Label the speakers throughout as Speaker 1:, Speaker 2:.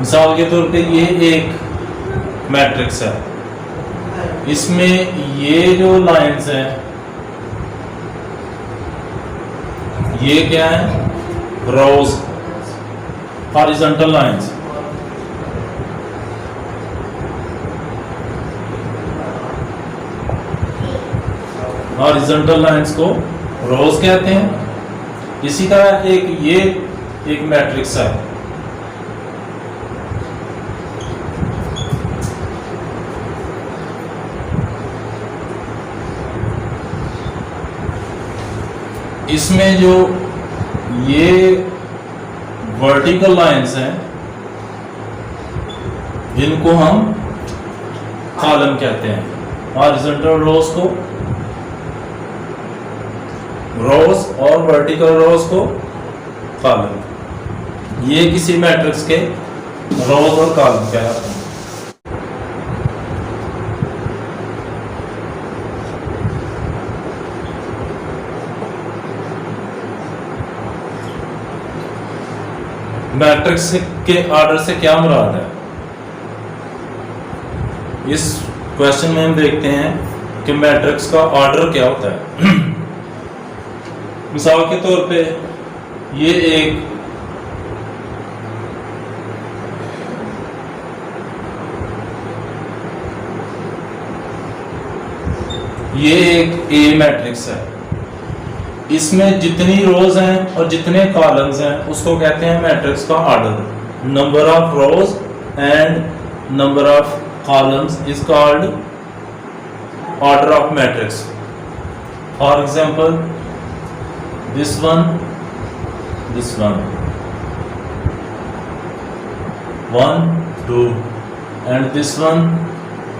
Speaker 1: मिसाल के तौर पे ये एक मैट्रिक्स है, इसमें ये जो लाइंस हैं ये क्या है, रोज, हॉरिजॉन्टल लाइंस। हॉरिजॉन्टल लाइंस को रोज कहते हैं। इसी तरह ये एक मैट्रिक्स है, इसमें जो ये वर्टिकल लाइंस हैं इनको हम कॉलम कहते हैं। हॉरिजॉन्टल रोज को रोज और वर्टिकल रोज को कॉलम। ये किसी मैट्रिक्स के रोज और कॉलम कहलाते हैं। मैट्रिक्स के ऑर्डर से क्या मुराद है? इस क्वेश्चन में हम देखते हैं कि मैट्रिक्स का ऑर्डर क्या होता है। मिसाल के तौर पे ये एक ए मैट्रिक्स है, इसमें जितनी रोज हैं और जितने कॉलम्स हैं उसको कहते हैं मैट्रिक्स का order. Number of rose and number of columns is called order of matrix. For example this one, 1 2, and this one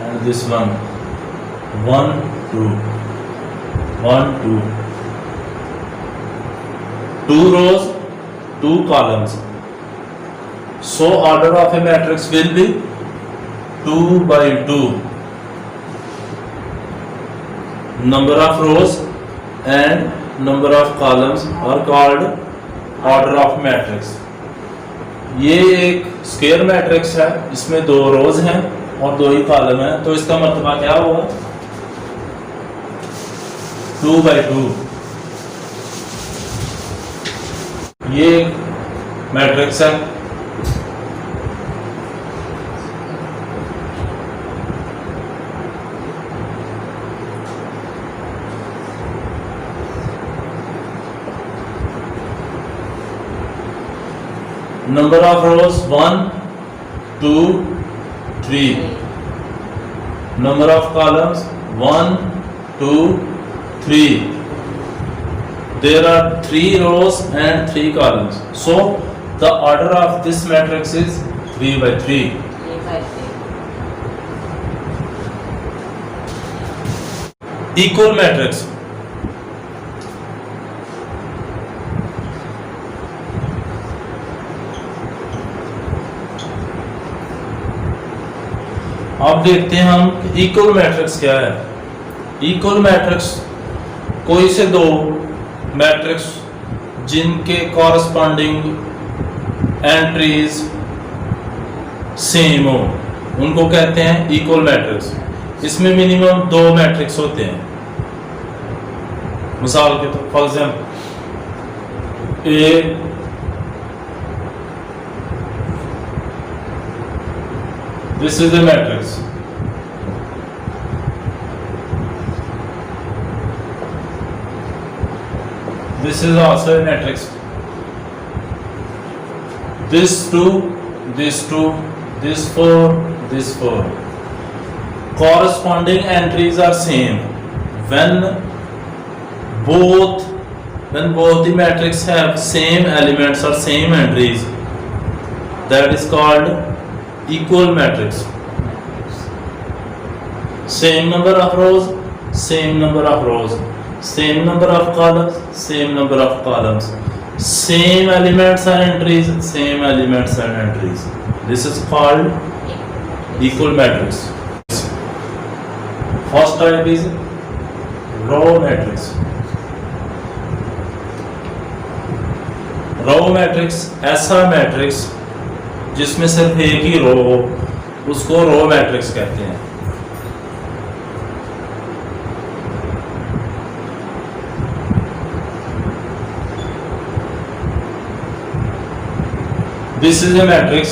Speaker 1: and this one, 1 2 1 2, 2 rows 2 columns, so order of a matrix will be 2 by 2. Number of rows and number of columns are called order of matrix. ये एक square matrix है, इसमें 2 रोज हैं और 2 ही column हैं, तो इसका मतलब क्या होगा, 2 by 2। ये मैट्रिक्स है। Number of rows 1 2 3, number of columns 1 2 3, there are 3 rows and 3 columns, so the order of this matrix is 3 by 3. Equal matrix, अब देखते हैं हम इक्वल मैट्रिक्स क्या है। इक्वल मैट्रिक्स कोई से 2 मैट्रिक्स जिनके कॉरस्पॉन्डिंग एंट्रीज सेम हो उनको कहते हैं इक्वल मैट्रिक्स। इसमें मिनिमम 2 मैट्रिक्स होते हैं। मिसाल के तो for example A this is a matrix, this is also a matrix, this 2 this 2 this 4 this 4, corresponding entries are same when both the matrix have same elements or same entries, that is called equal matrix. Same number of rows, same number of rows, same number of columns, same number of columns, same elements and entries, same elements and entries. This is called equal matrix. First type is row matrix. Row matrix ऐसा matrix जिसमें सिर्फ एक ही रो हो उसको row matrix कहते हैं। This is a matrix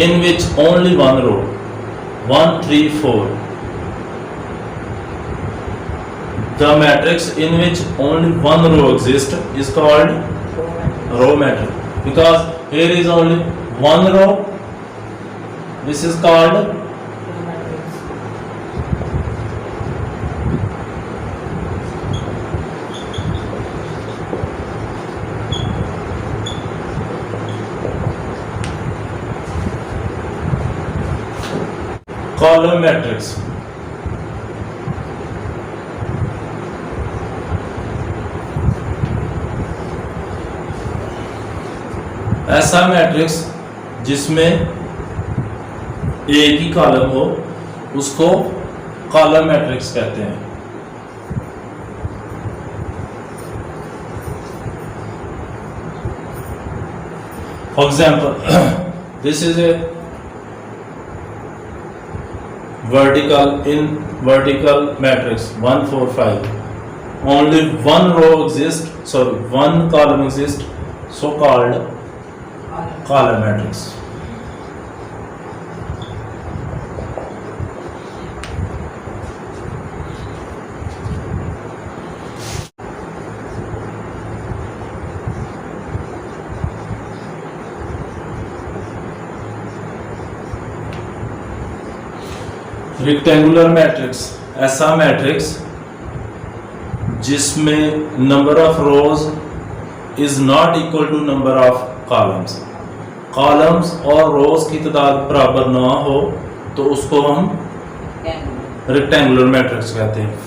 Speaker 1: in which only one row, 1, 3, 4. The matrix in which only one row exists is called row matrix. Because here is only one row, this is called column matrix. ऐसा matrix जिसमें एक ही column हो उसको column matrix कहते हैं। For example, this is a vertical matrix 1, 4, 5. Only one row exists, sorry, one column exists, so called column matrix. Rectangular matrix, ऐसा matrix जिसमें number of rows is not equal to number of columns. Columns और rows की तादाद बराबर ना हो तो उसको हम रेक्टेंगुलर मैट्रिक्स कहते हैं।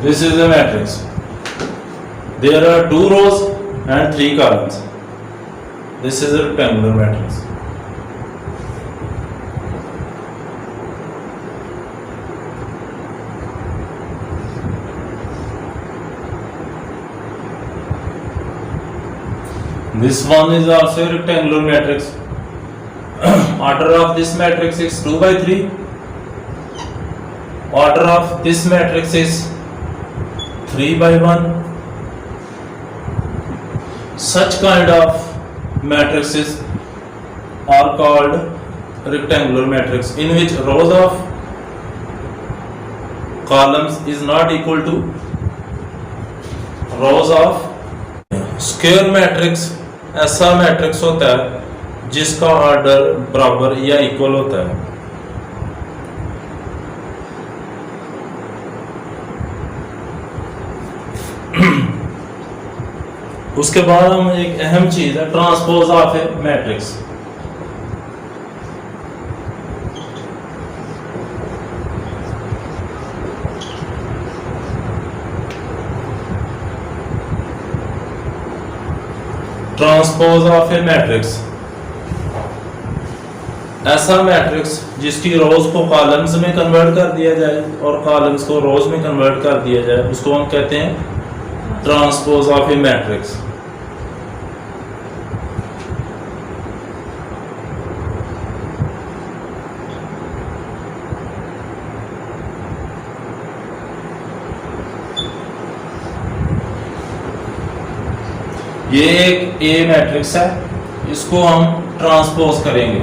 Speaker 1: This is a matrix. There are 2 rows and 3 columns. This is a rectangular matrix. This one is also a rectangular matrix. Order of this matrix is 2 by 3. Order of this matrix is 3 by 1. Such kind of matrices are called rectangular matrix, in which rows of columns is not equal to rows of. Square matrix ऐसा matrix होता है जिसका order बराबर या equal होता है। उसके बाद हम एक अहम चीज है transpose of A matrix. Transpose of A matrix ऐसा मैट्रिक्स जिसकी रोज को कॉलम्स में कन्वर्ट कर दिया जाए और कॉलम्स को रोज में कन्वर्ट कर दिया जाए, उसको हम कहते हैं ट्रांसपोज ऑफ ए मैट्रिक्स। ये एक ए मैट्रिक्स है, इसको हम ट्रांसपोज करेंगे।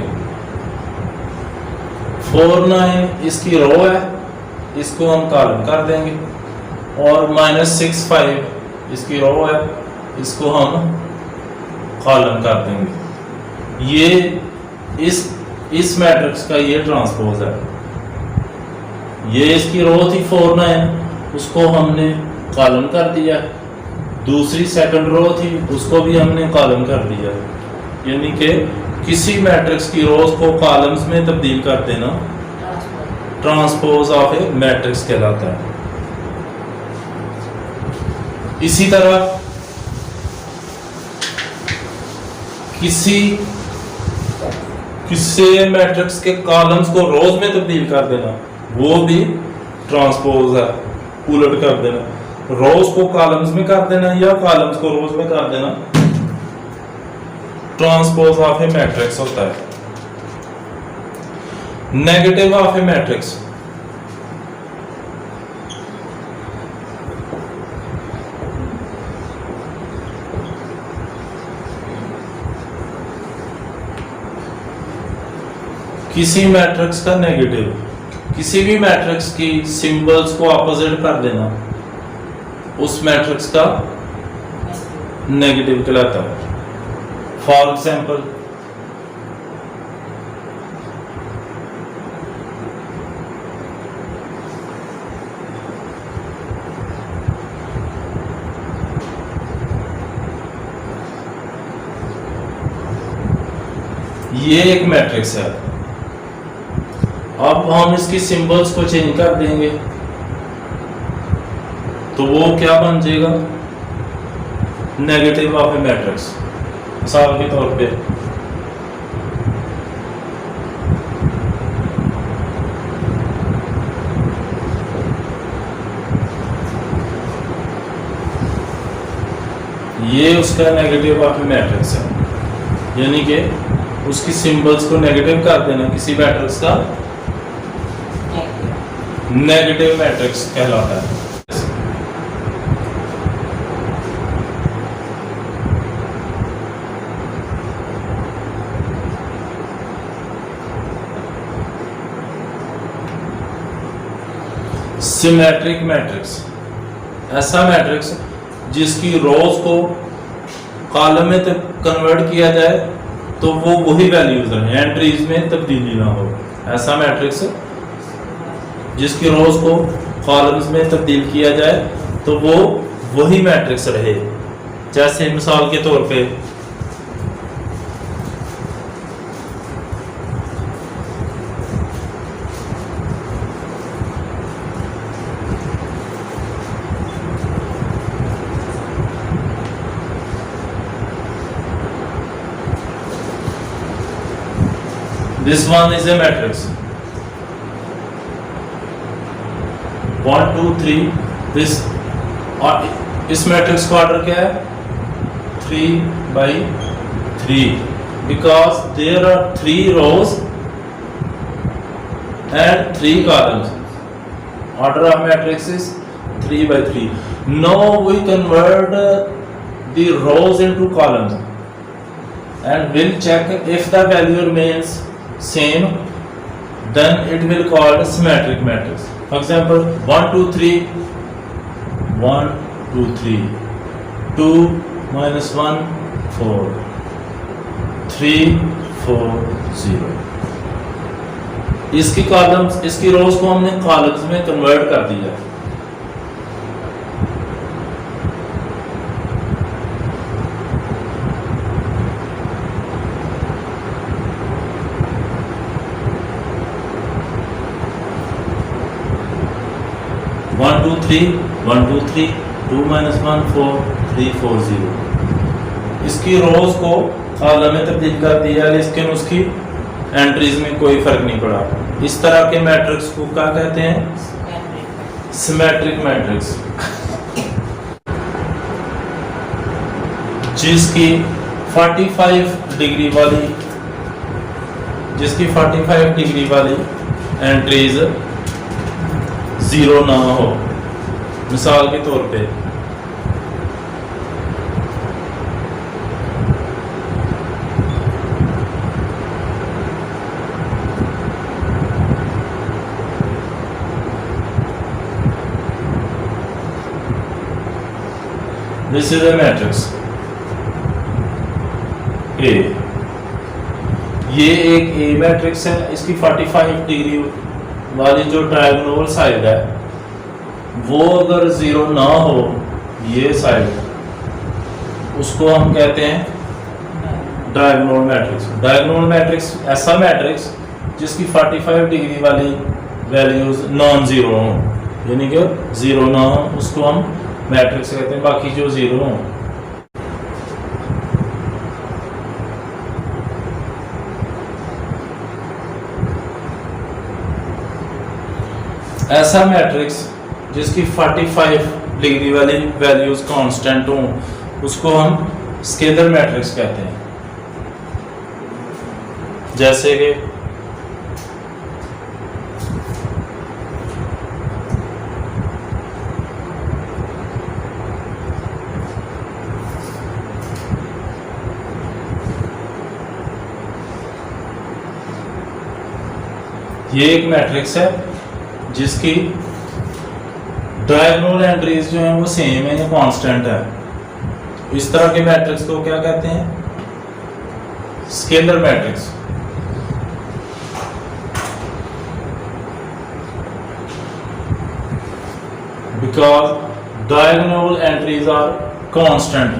Speaker 1: 4, 9 इसकी रो है, इसको हम कॉलम कर देंगे, और -6, 5 इसकी रो है, इसको हम कॉलम कर देंगे। ये इस मैट्रिक्स का ये ट्रांसपोज है। ये इसकी रो थी 4, 9, उसको हमने कॉलम कर दिया। दूसरी सेकंड रो थी, उसको भी हमने कॉलम कर दिया। यानी कि किसी मैट्रिक्स की रोज को कॉलम्स में तब्दील कर देना ट्रांसपोज ऑफ ए मैट्रिक्स कहलाता है। इसी तरह किसी किसी मैट्रिक्स के कॉलम्स को रोज में तब्दील कर देना, वो भी ट्रांसपोज है, उलट कर देना। रोज को कॉलम्स में कर देना या कॉलम्स को रोज में कर देना, ट्रांसपोज ऑफ ए मैट्रिक्स होता है। नेगेटिव ऑफ ए मैट्रिक्स, किसी मैट्रिक्स का नेगेटिव, किसी भी मैट्रिक्स की सिंबल्स को ऑपोजिट कर देना, उस मैट्रिक्स का नेगेटिव कहलाता है। फॉर एग्जाम्पल, ये एक मैट्रिक्स है, अब हम इसकी सिंबल्स को चेंज कर देंगे तो वो क्या बन जाएगा, नेगेटिव ऑफ ए मैट्रिक्स। मिसाल के तौर पे ये उसका नेगेटिव ऑफ ए मैट्रिक्स है, यानी कि उसकी सिंबल्स को नेगेटिव कर देना किसी मैट्रिक्स का नेगेटिव मैट्रिक्स कहलाता है। सिमेट्रिक मैट्रिक्स, ऐसा मैट्रिक्स जिसकी रोज को कॉलम में कन्वर्ट किया जाए तो वो वही वैल्यूज रहे, एंट्रीज में तब्दीली ना हो। ऐसा मैट्रिक्स जिसकी रोज को कॉलम्स में तब्दील किया जाए तो वो वही मैट्रिक्स रहे। जैसे मिसाल के तौर पे this one is a matrix 1 2 3 this और इस मैट्रिक्स का ऑर्डर क्या है 3/3 because there are 3 rows and 3 columns. Order of matrix is 3/3. Now we convert the rows into columns and we'll check if the value remains same, then it will called symmetric matrix. For example, 1 2 3 1 2 3 2 minus 1 4 3 4 0। इसकी columns, इसकी रोज को हमने columns में convert कर दिया। One two three 2 minus 1 4 3 4 0। इसकी रोज को column में तब्दील कर दिया लेकिन उसकी एंट्रीज में कोई फर्क नहीं पड़ा। इस तरह के मैट्रिक्स को क्या कहते हैं, सिमेट्रिक मैट्रिक्स। जिसकी 45 डिग्री वाली एंट्रीज 0 ना हो। मिसाल के तौर पे this is a matrix A। ये एक A मैट्रिक्स है, इसकी 45 डिग्री वाली जो डायगोनल साइड है वो अगर 0 ना हो, ये साइड, उसको हम कहते हैं डायगोनल मैट्रिक्स। डायगोनल मैट्रिक्स ऐसा मैट्रिक्स जिसकी 45 डिग्री वाली वैल्यूज नॉन जीरो हो, यानी कि 0 ना हो, उसको हम मैट्रिक्स कहते हैं। बाकी जो 0 हो, ऐसा मैट्रिक्स जिसकी 45 डिग्री वाली वैल्यूज कांस्टेंट हों उसको हम स्केलर मैट्रिक्स कहते हैं। जैसे कि ये एक मैट्रिक्स है जिसकी डायगोनल एंट्रीज जो हैं वो सेम है या कांस्टेंट है। इस तरह के मैट्रिक्स को क्या कहते हैं? Scalar matrix. Because diagonal entries are constant.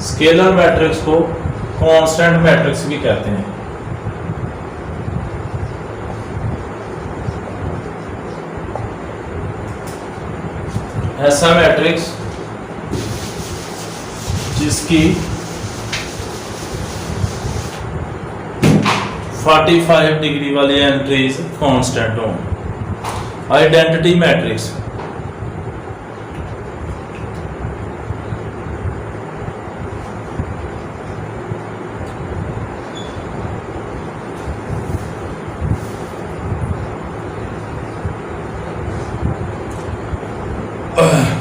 Speaker 1: Scalar matrix को कांस्टेंट मैट्रिक्स भी कहते हैं। ऐसा मैट्रिक्स जिसकी 45 डिग्री वाली एंट्रीज कांस्टेंट हों। Identity matrix.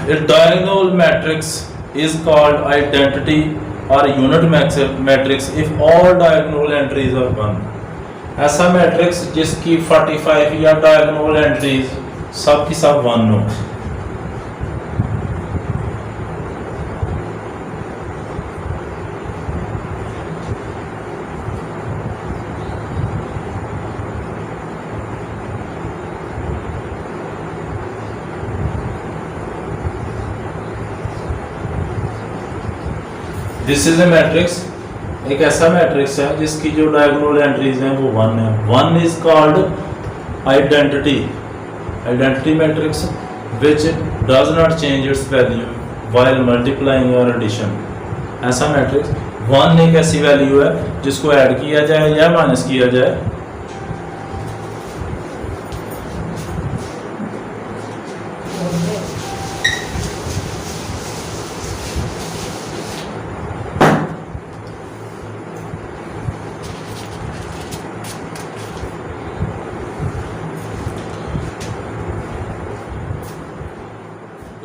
Speaker 1: A diagonal matrix is called identity or unit matrix if all diagonal entries are 1। ऐसा मैट्रिक्स जिसकी 45 या diagonal entries सब की सब 1 हो। दिस इज ए मैट्रिक्स, एक ऐसा मैट्रिक्स है जिसकी जो डायगोनल एंट्रीज हैं वो 1 है। 1 is called identity matrix which does not change it's value while multiplying और एडिशन। ऐसा मैट्रिक्स 1 एक ऐसी वैल्यू है जिसको ऐड किया जाए या माइनस किया जाए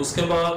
Speaker 1: उसके बाद